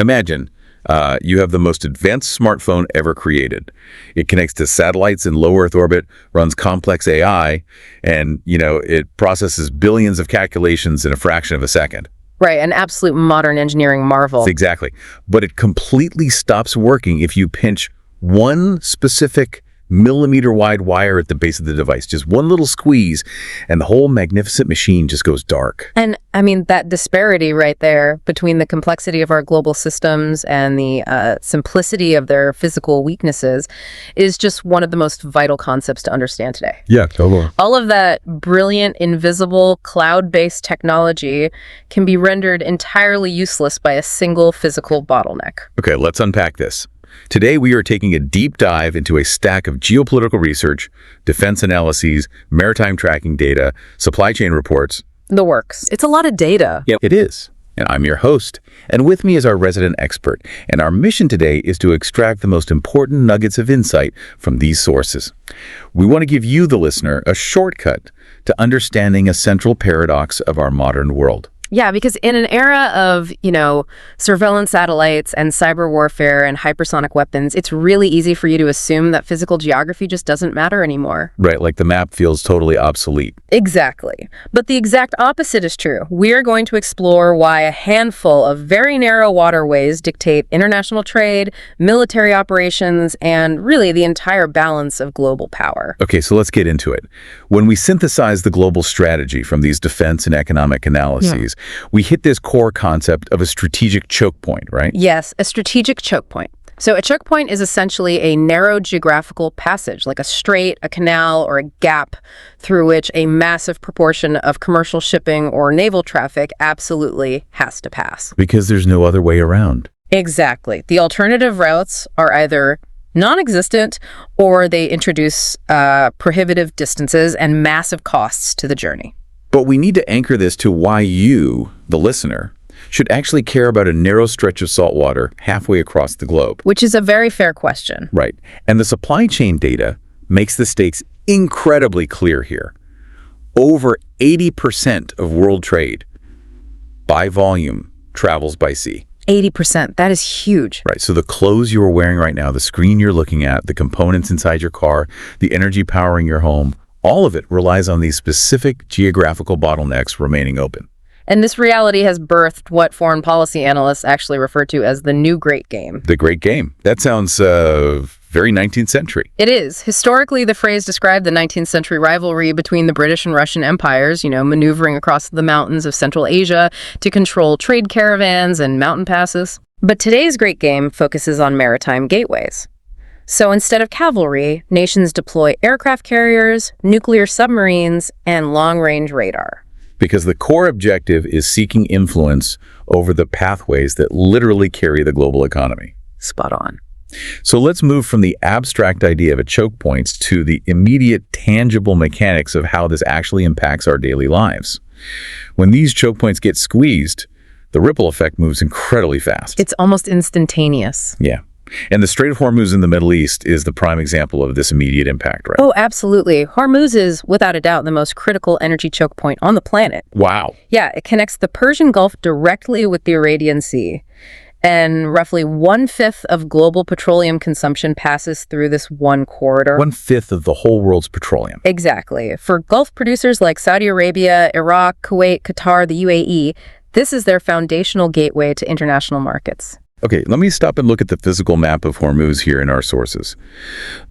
Imagine you have the most advanced smartphone ever created. It connects to satellites in low Earth orbit, runs complex AI, and, it processes billions of calculations in a fraction of a second. Right, an absolute modern engineering marvel. Exactly. But it completely stops working if you pinch one specific millimeter-wide wire at the base of the device. Just one little squeeze, and the whole magnificent machine just goes dark. And, that disparity right there between the complexity of our global systems and the simplicity of their physical weaknesses is just one of the most vital concepts to understand today. Yeah, totally. All of that brilliant, invisible, cloud-based technology can be rendered entirely useless by a single physical bottleneck. Okay, let's unpack this. Today, we are taking a deep dive into a stack of geopolitical research, defense analyses, maritime tracking data, supply chain reports. The works. It's a lot of data. Yep, it is. And I'm your host. And with me is our resident expert. And our mission today is to extract the most important nuggets of insight from these sources. We want to give you, the listener, a shortcut to understanding a central paradox of our modern world. Yeah, because in an era of, surveillance satellites and cyber warfare and hypersonic weapons, it's really easy for you to assume that physical geography just doesn't matter anymore. Right, like the map feels totally obsolete. Exactly. But the exact opposite is true. We are going to explore why a handful of very narrow waterways dictate international trade, military operations, and really the entire balance of global power. Okay, so let's get into it. When we synthesize the global strategy from these defense and economic analyses, we hit this core concept of a strategic choke point, right? Yes, a strategic choke point. So a choke point is essentially a narrow geographical passage, like a strait, a canal, or a gap through which a massive proportion of commercial shipping or naval traffic absolutely has to pass. Because there's no other way around. Exactly. The alternative routes are either non-existent or they introduce prohibitive distances and massive costs to the journey. But we need to anchor this to why you, the listener, should actually care about a narrow stretch of salt water halfway across the globe. Which is a very fair question. Right. And the supply chain data makes the stakes incredibly clear here. Over 80% of world trade by volume travels by sea. 80%. That is huge. Right. So the clothes you are wearing right now, the screen you're looking at, the components inside your car, the energy powering your home, all of it relies on these specific geographical bottlenecks remaining open. And this reality has birthed what foreign policy analysts actually refer to as the new Great Game. The Great Game. That sounds very 19th century. It is. Historically, the phrase described the 19th century rivalry between the British and Russian empires, maneuvering across the mountains of Central Asia to control trade caravans and mountain passes. But today's Great Game focuses on maritime gateways. So instead of cavalry, nations deploy aircraft carriers, nuclear submarines, and long-range radar. Because the core objective is seeking influence over the pathways that literally carry the global economy. Spot on. So let's move from the abstract idea of a choke points to the immediate, tangible mechanics of how this actually impacts our daily lives. When these choke points get squeezed, the ripple effect moves incredibly fast. It's almost instantaneous. Yeah. And the Strait of Hormuz in the Middle East is the prime example of this immediate impact, right? Oh, absolutely. Hormuz is, without a doubt, the most critical energy choke point on the planet. Wow. Yeah, it connects the Persian Gulf directly with the Arabian Sea. And roughly 1/5 of global petroleum consumption passes through this one corridor. 1/5 of the whole world's petroleum. Exactly. For Gulf producers like Saudi Arabia, Iraq, Kuwait, Qatar, the UAE, this is their foundational gateway to international markets. Okay, let me stop and look at the physical map of Hormuz here in our sources.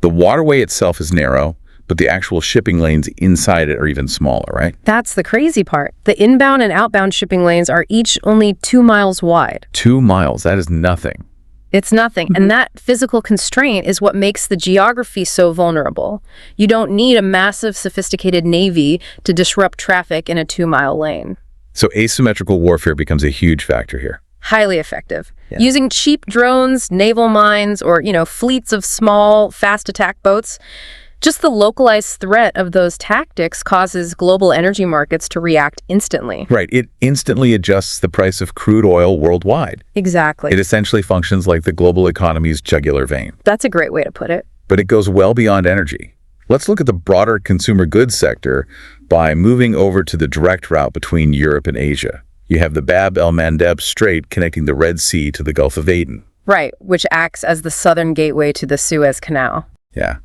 The waterway itself is narrow, but the actual shipping lanes inside it are even smaller, right? That's the crazy part. The inbound and outbound shipping lanes are each only 2 miles wide. 2 miles, that is nothing. It's nothing. And that physical constraint is what makes the geography so vulnerable. You don't need a massive, sophisticated navy to disrupt traffic in a 2-mile lane. So asymmetrical warfare becomes a huge factor here. Highly effective. Yeah. Using cheap drones, naval mines, or, fleets of small, fast attack boats, just the localized threat of those tactics causes global energy markets to react instantly. Right. It instantly adjusts the price of crude oil worldwide. Exactly. It essentially functions like the global economy's jugular vein. That's a great way to put it. But it goes well beyond energy. Let's look at the broader consumer goods sector by moving over to the direct route between Europe and Asia. You have the el-Mandeb Strait connecting the Red Sea to the Gulf of Aden. Right, which acts as the southern gateway to the Suez Canal. Yeah.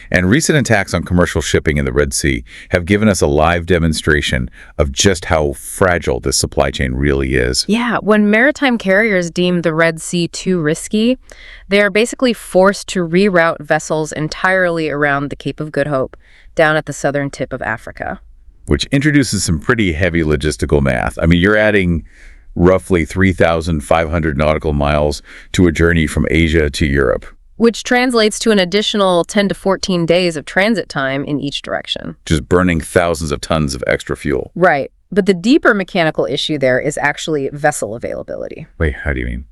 And recent attacks on commercial shipping in the Red Sea have given us a live demonstration of just how fragile this supply chain really is. Yeah, when maritime carriers deem the Red Sea too risky, they are basically forced to reroute vessels entirely around the Cape of Good Hope, down at the southern tip of Africa. Which introduces some pretty heavy logistical math. I mean, you're adding roughly 3,500 nautical miles to a journey from Asia to Europe. Which translates to an additional 10 to 14 days of transit time in each direction. Just burning thousands of tons of extra fuel. Right. But the deeper mechanical issue there is actually vessel availability. Wait, how do you mean?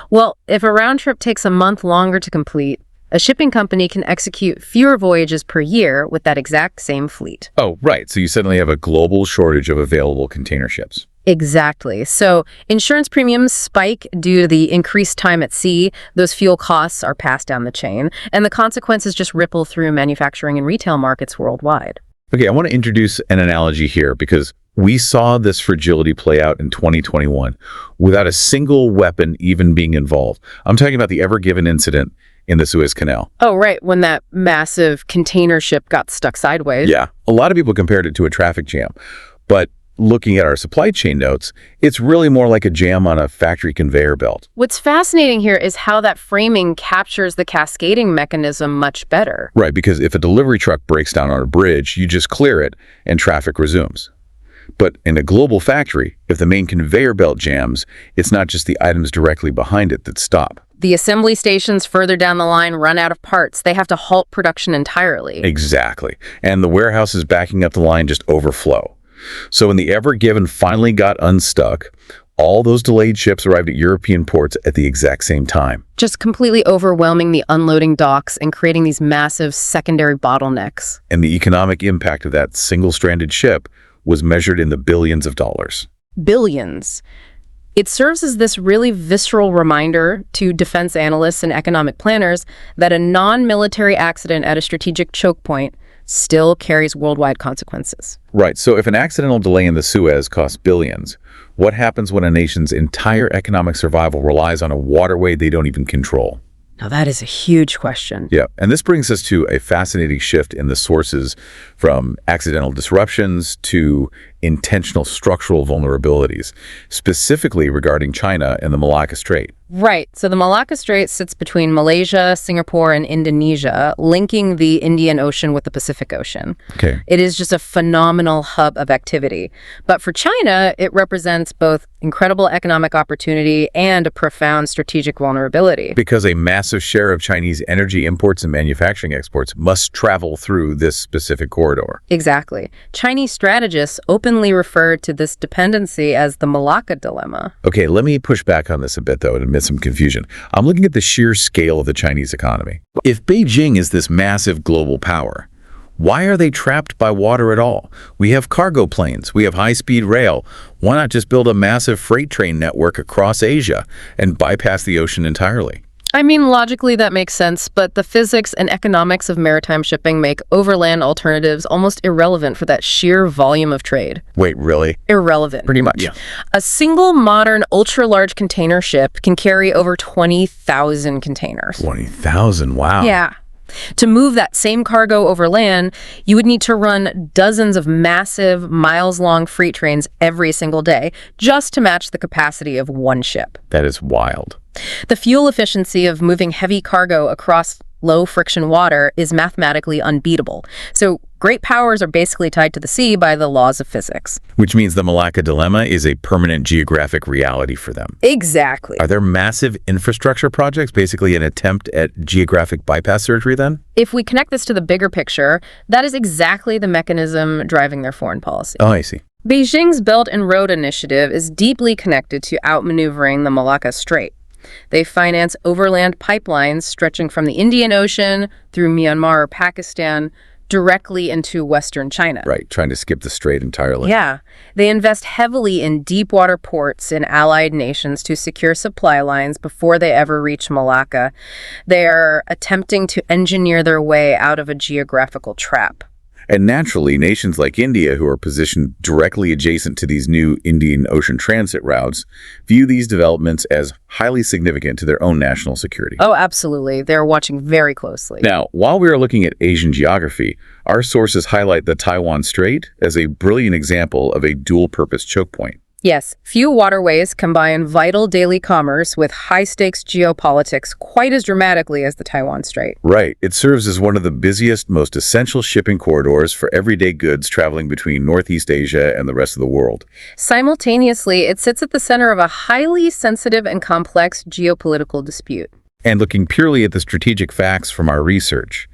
Well, if a round trip takes a month longer to complete, a shipping company can execute fewer voyages per year with that exact same fleet. Oh, right. So you suddenly have a global shortage of available container ships. Exactly. So insurance premiums spike due to the increased time at sea. Those fuel costs are passed down the chain, and the consequences just ripple through manufacturing and retail markets worldwide. Okay, I want to introduce an analogy here because we saw this fragility play out in 2021 without a single weapon even being involved. I'm talking about the Ever Given incident in the Suez Canal. Oh, right. When that massive container ship got stuck sideways. Yeah. A lot of people compared it to a traffic jam, but looking at our supply chain notes, it's really more like a jam on a factory conveyor belt. What's fascinating here is how that framing captures the cascading mechanism much better. Right, because if a delivery truck breaks down on a bridge, you just clear it and traffic resumes. But in a global factory, if the main conveyor belt jams, it's not just the items directly behind it that stop. The assembly stations further down the line run out of parts. They have to halt production entirely. Exactly. And the warehouses backing up the line just overflow. So when the Ever Given finally got unstuck, all those delayed ships arrived at European ports at the exact same time. Just completely overwhelming the unloading docks and creating these massive secondary bottlenecks. And the economic impact of that single-stranded ship was measured in the billions of dollars. Billions. It serves as this really visceral reminder to defense analysts and economic planners that a non-military accident at a strategic choke point still carries worldwide consequences. Right, so if an accidental delay in the Suez costs billions, what happens when a nation's entire economic survival relies on a waterway they don't even control? Now that is a huge question. Yeah, and this brings us to a fascinating shift in the sources from accidental disruptions to intentional structural vulnerabilities, specifically regarding China and the Malacca Strait. Right. So the Malacca Strait sits between Malaysia, Singapore, and Indonesia, linking the Indian Ocean with the Pacific Ocean. Okay. It is just a phenomenal hub of activity. But for China, it represents both incredible economic opportunity and a profound strategic vulnerability. Because a massive share of Chinese energy imports and manufacturing exports must travel through this specific corridor. Exactly. Chinese strategists openly refer to this dependency as the Malacca dilemma. Okay, let me push back on this a bit, though, and admit some confusion. I'm looking at the sheer scale of the Chinese economy. If Beijing is this massive global power, why are they trapped by water at all? We have cargo planes, we have high-speed rail. Why not just build a massive freight train network across Asia and bypass the ocean entirely? I mean, logically that makes sense, but the physics and economics of maritime shipping make overland alternatives almost irrelevant for that sheer volume of trade. Wait, really? Irrelevant. Pretty much. Yeah. A single modern ultra-large container ship can carry over 20,000 containers. 20,000, wow. Yeah. To move that same cargo over land, you would need to run dozens of massive, miles-long freight trains every single day just to match the capacity of one ship. That is wild. The fuel efficiency of moving heavy cargo across low-friction water is mathematically unbeatable. So great powers are basically tied to the sea by the laws of physics. Which means the Malacca dilemma is a permanent geographic reality for them. Exactly. Are there massive infrastructure projects, basically an attempt at geographic bypass surgery then? If we connect this to the bigger picture, that is exactly the mechanism driving their foreign policy. Oh, I see. Beijing's Belt and Road Initiative is deeply connected to outmaneuvering the Malacca Strait. They finance overland pipelines stretching from the Indian Ocean through Myanmar or Pakistan directly into Western China. Right, trying to skip the strait entirely. Yeah. They invest heavily in deep water ports in allied nations to secure supply lines before they ever reach Malacca. They are attempting to engineer their way out of a geographical trap. And naturally, nations like India, who are positioned directly adjacent to these new Indian Ocean transit routes, view these developments as highly significant to their own national security. Oh, absolutely. They're watching very closely. Now, while we are looking at Asian geography, our sources highlight the Taiwan Strait as a brilliant example of a dual-purpose choke point. Yes, few waterways combine vital daily commerce with high-stakes geopolitics quite as dramatically as the Taiwan Strait. Right. It serves as one of the busiest, most essential shipping corridors for everyday goods traveling between Northeast Asia and the rest of the world. Simultaneously, it sits at the center of a highly sensitive and complex geopolitical dispute. And looking purely at the strategic facts from our research,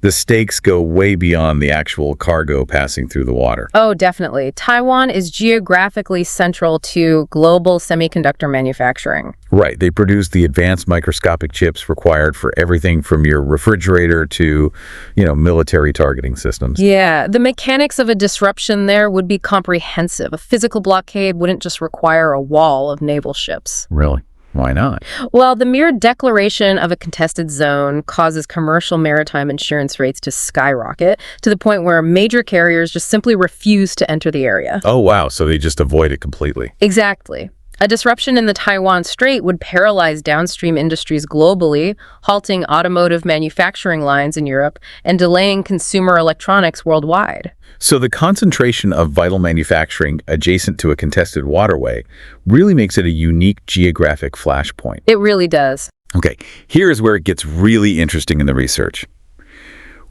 the stakes go way beyond the actual cargo passing through the water. Oh, definitely. Taiwan is geographically central to global semiconductor manufacturing. Right. They produce the advanced microscopic chips required for everything from your refrigerator to, military targeting systems. Yeah, the mechanics of a disruption there would be comprehensive. A physical blockade wouldn't just require a wall of naval ships. Really? Why not? Well, the mere declaration of a contested zone causes commercial maritime insurance rates to skyrocket to the point where major carriers just simply refuse to enter the area. Oh, wow. So they just avoid it completely. Exactly. A disruption in the Taiwan Strait would paralyze downstream industries globally, halting automotive manufacturing lines in Europe and delaying consumer electronics worldwide. So the concentration of vital manufacturing adjacent to a contested waterway really makes it a unique geographic flashpoint. It really does. Okay, here is where it gets really interesting in the research.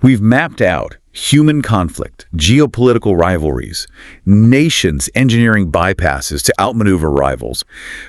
We've mapped out human conflict, geopolitical rivalries, nations engineering bypasses to outmaneuver rivals.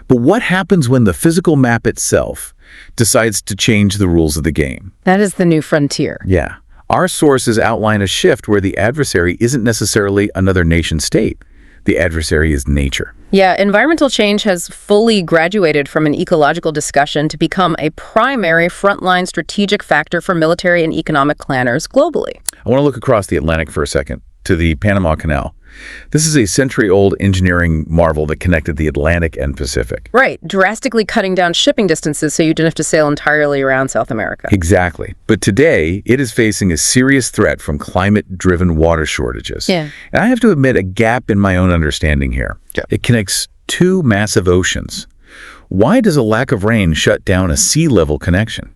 But what happens when the physical map itself decides to change the rules of the game? That is the new frontier. Yeah. Our sources outline a shift where the adversary isn't necessarily another nation-state. The adversary is nature. Yeah, environmental change has fully graduated from an ecological discussion to become a primary frontline strategic factor for military and economic planners globally. I want to look across the Atlantic for a second to the Panama Canal. This is a century-old engineering marvel that connected the Atlantic and Pacific. Right, drastically cutting down shipping distances so you didn't have to sail entirely around South America. Exactly. But today, it is facing a serious threat from climate-driven water shortages. Yeah. And I have to admit a gap in my own understanding here. Yeah. It connects two massive oceans. Why does a lack of rain shut down a sea level connection?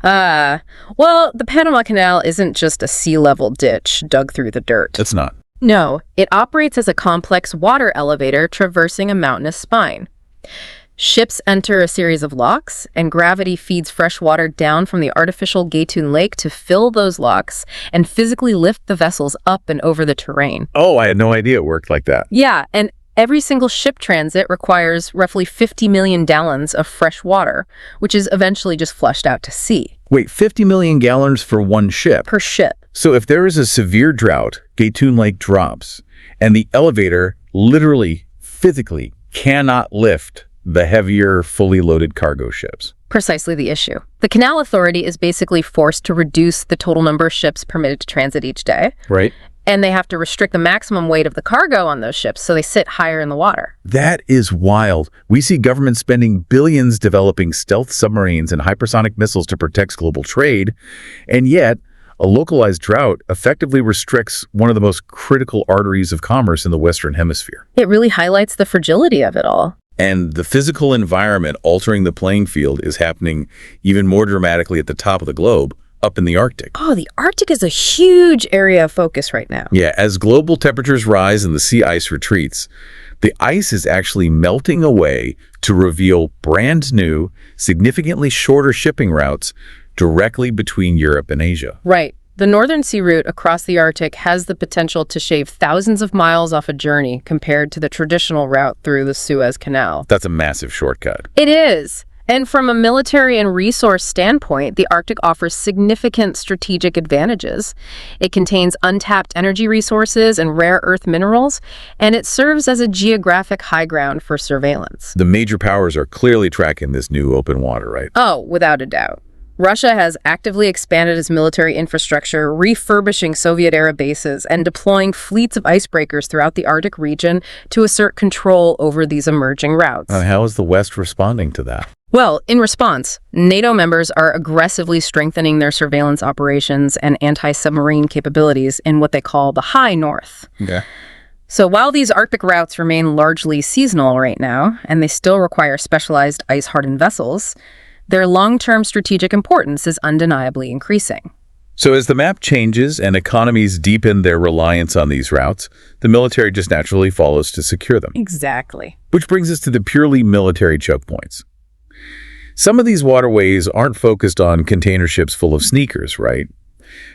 Well, the Panama Canal isn't just a sea level ditch dug through the dirt. It's not. No, it operates as a complex water elevator traversing a mountainous spine. Ships enter a series of locks, and gravity feeds fresh water down from the artificial Gatun Lake to fill those locks and physically lift the vessels up and over the terrain. Oh, I had no idea it worked like that. Yeah, and every single ship transit requires roughly 50 million gallons of fresh water, which is eventually just flushed out to sea. Wait, 50 million gallons for one ship? Per ship. So if there is a severe drought, Gatun Lake drops, and the elevator literally, physically cannot lift the heavier, fully loaded cargo ships. Precisely the issue. The Canal Authority is basically forced to reduce the total number of ships permitted to transit each day. Right. And they have to restrict the maximum weight of the cargo on those ships so they sit higher in the water. That is wild. We see governments spending billions developing stealth submarines and hypersonic missiles to protect global trade, and yet a localized drought effectively restricts one of the most critical arteries of commerce in the Western Hemisphere. It really highlights the fragility of it all. And the physical environment altering the playing field is happening even more dramatically at the top of the globe, up in the Arctic. Oh, the Arctic is a huge area of focus right now. Yeah, as global temperatures rise and the sea ice retreats, the ice is actually melting away to reveal brand new, significantly shorter shipping routes directly between Europe and Asia. Right. The northern sea route across the Arctic has the potential to shave thousands of miles off a journey compared to the traditional route through the Suez Canal. That's a massive shortcut. It is. And from a military and resource standpoint, the Arctic offers significant strategic advantages. It contains untapped energy resources and rare earth minerals, and it serves as a geographic high ground for surveillance. The major powers are clearly tracking this new open water, right? Oh, without a doubt. Russia has actively expanded its military infrastructure, refurbishing Soviet-era bases and deploying fleets of icebreakers throughout the Arctic region to assert control over these emerging routes. How is the West responding to that? Well, in response, NATO members are aggressively strengthening their surveillance operations and anti-submarine capabilities in what they call the High North. Okay. So while these Arctic routes remain largely seasonal right now, and they still require specialized ice-hardened vessels, their long-term strategic importance is undeniably increasing. So as the map changes and economies deepen their reliance on these routes, the military just naturally follows to secure them. Exactly. Which brings us to the purely military choke points. Some of these waterways aren't focused on container ships full of sneakers, right?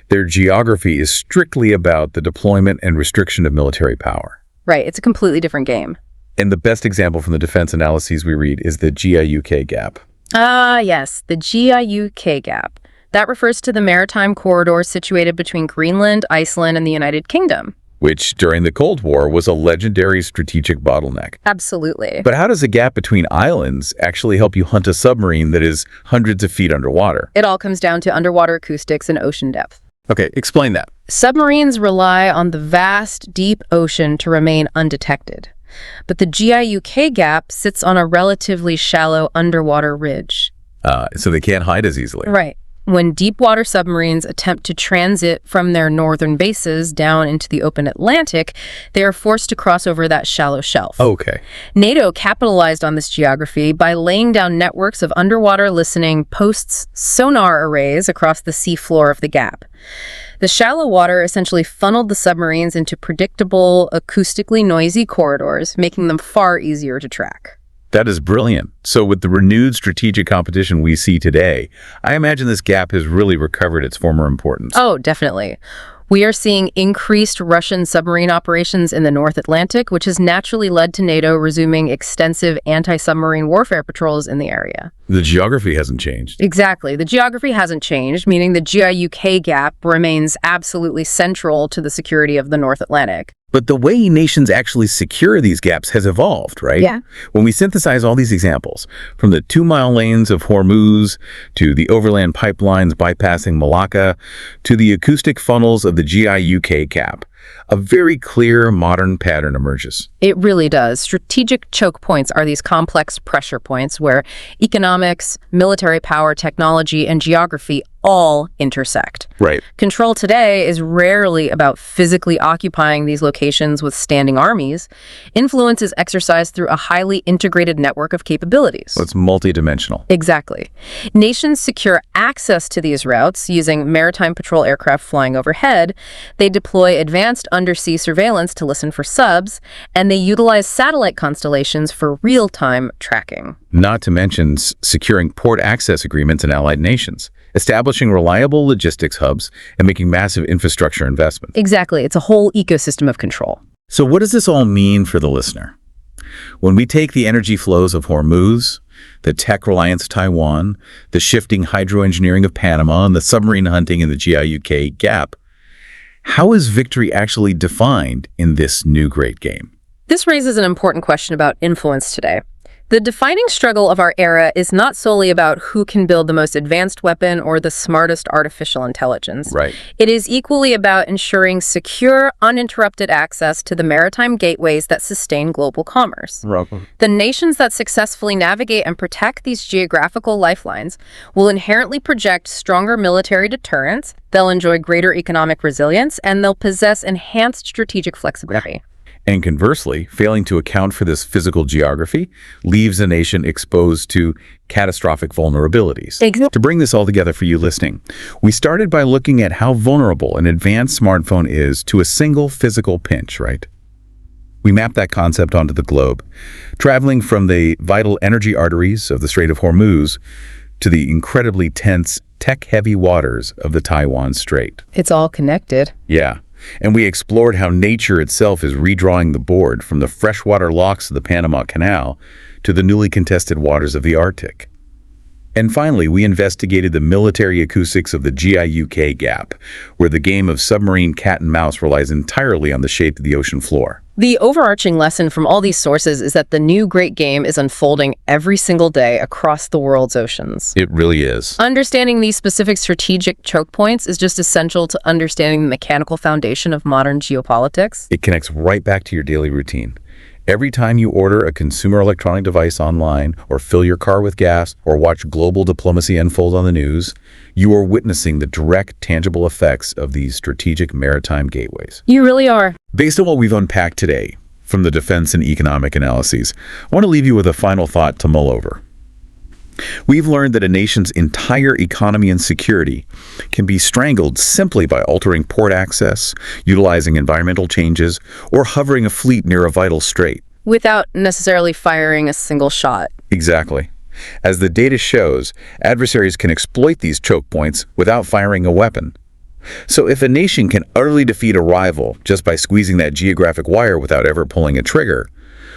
Their geography is strictly about the deployment and restriction of military power. Right, it's a completely different game. And the best example from the defense analyses we read is the GIUK Gap. Yes, the GIUK Gap. That refers to the maritime corridor situated between Greenland, Iceland, and the United Kingdom. Which, during the Cold War, was a legendary strategic bottleneck. Absolutely. But how does a gap between islands actually help you hunt a submarine that is hundreds of feet underwater? It all comes down to underwater acoustics and ocean depth. Okay, explain that. Submarines rely on the vast, deep ocean to remain undetected. But the GIUK Gap sits on a relatively shallow underwater ridge. So they can't hide as easily. Right. When deep-water submarines attempt to transit from their northern bases down into the open Atlantic, they are forced to cross over that shallow shelf. Okay. NATO capitalized on this geography by laying down networks of underwater listening posts, sonar arrays across the seafloor of the gap. The shallow water essentially funneled the submarines into predictable, acoustically noisy corridors, making them far easier to track. That is brilliant. So with the renewed strategic competition we see today, I imagine this gap has really recovered its former importance. Oh, definitely. We are seeing increased Russian submarine operations in the North Atlantic, which has naturally led to NATO resuming extensive anti-submarine warfare patrols in the area. The geography hasn't changed. Exactly. The geography hasn't changed, meaning the GIUK Gap remains absolutely central to the security of the North Atlantic. But the way nations actually secure these gaps has evolved, right? Yeah. When we synthesize all these examples, from the 2-mile lanes of Hormuz, to the overland pipelines bypassing Malacca, to the acoustic funnels of the GIUK Gap, a very clear modern pattern emerges. It really does. Strategic choke points are these complex pressure points where economics, military power, technology, and geography all intersect. Right. Control today is rarely about physically occupying these locations with standing armies. Influence is exercised through a highly integrated network of capabilities. So it's multidimensional. Exactly. Nations secure access to these routes using maritime patrol aircraft flying overhead. They deploy advanced undersea surveillance to listen for subs, and they utilize satellite constellations for real-time tracking. Not to mention securing port access agreements in allied nations, establishing reliable logistics hubs, and making massive infrastructure investments. Exactly. It's a whole ecosystem of control. So what does this all mean for the listener? When we take the energy flows of Hormuz, the tech reliance of Taiwan, the shifting hydroengineering of Panama, and the submarine hunting in the GIUK Gap, how is victory actually defined in this new great game? This raises an important question about influence today. The defining struggle of our era is not solely about who can build the most advanced weapon or the smartest artificial intelligence. Right. It is equally about ensuring secure, uninterrupted access to the maritime gateways that sustain global commerce. The nations that successfully navigate and protect these geographical lifelines will inherently project stronger military deterrence, they'll enjoy greater economic resilience, and they'll possess enhanced strategic flexibility. And conversely, failing to account for this physical geography leaves a nation exposed to catastrophic vulnerabilities. Exactly. To bring this all together for you listening, we started by looking at how vulnerable an advanced smartphone is to a single physical pinch, right? We mapped that concept onto the globe, traveling from the vital energy arteries of the Strait of Hormuz to the incredibly tense, tech-heavy waters of the Taiwan Strait. It's all connected. Yeah. And we explored how nature itself is redrawing the board from the freshwater locks of the Panama Canal to the newly contested waters of the Arctic. And finally, we investigated the military acoustics of the GIUK Gap, where the game of submarine cat and mouse relies entirely on the shape of the ocean floor. The overarching lesson from all these sources is that the new great game is unfolding every single day across the world's oceans. It really is. Understanding these specific strategic choke points is just essential to understanding the mechanical foundation of modern geopolitics. It connects right back to your daily routine. Every time you order a consumer electronic device online, or fill your car with gas, or watch global diplomacy unfold on the news, you are witnessing the direct, tangible effects of these strategic maritime gateways. You really are. Based on what we've unpacked today, from the defense and economic analyses, I want to leave you with a final thought to mull over. We've learned that a nation's entire economy and security can be strangled simply by altering port access, utilizing environmental changes, or hovering a fleet near a vital strait. Without necessarily firing a single shot. Exactly. As the data shows, adversaries can exploit these choke points without firing a weapon. So if a nation can utterly defeat a rival just by squeezing that geographic wire without ever pulling a trigger,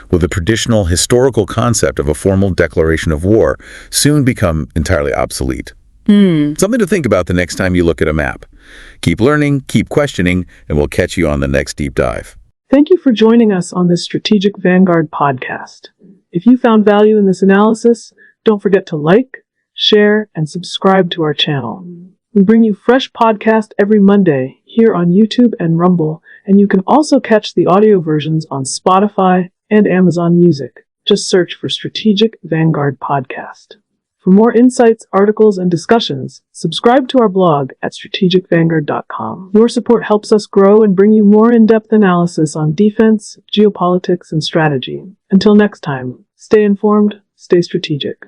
will the traditional historical concept of a formal declaration of war soon become entirely obsolete? Something to think about the next time you look at a map. Keep learning, keep questioning, and we'll catch you on the next deep dive. Thank you for joining us on this Strategic Vanguard podcast. If you found value in this analysis, don't forget to like, share, and subscribe to our channel. We bring you fresh podcasts every Monday here on YouTube and Rumble, and you can also catch the audio versions on Spotify and Amazon Music. Just search for Strategic Vanguard Podcast. For more insights, articles, and discussions, subscribe to our blog at strategicvanguard.com. Your support helps us grow and bring you more in-depth analysis on defense, geopolitics, and strategy. Until next time, stay informed, stay strategic.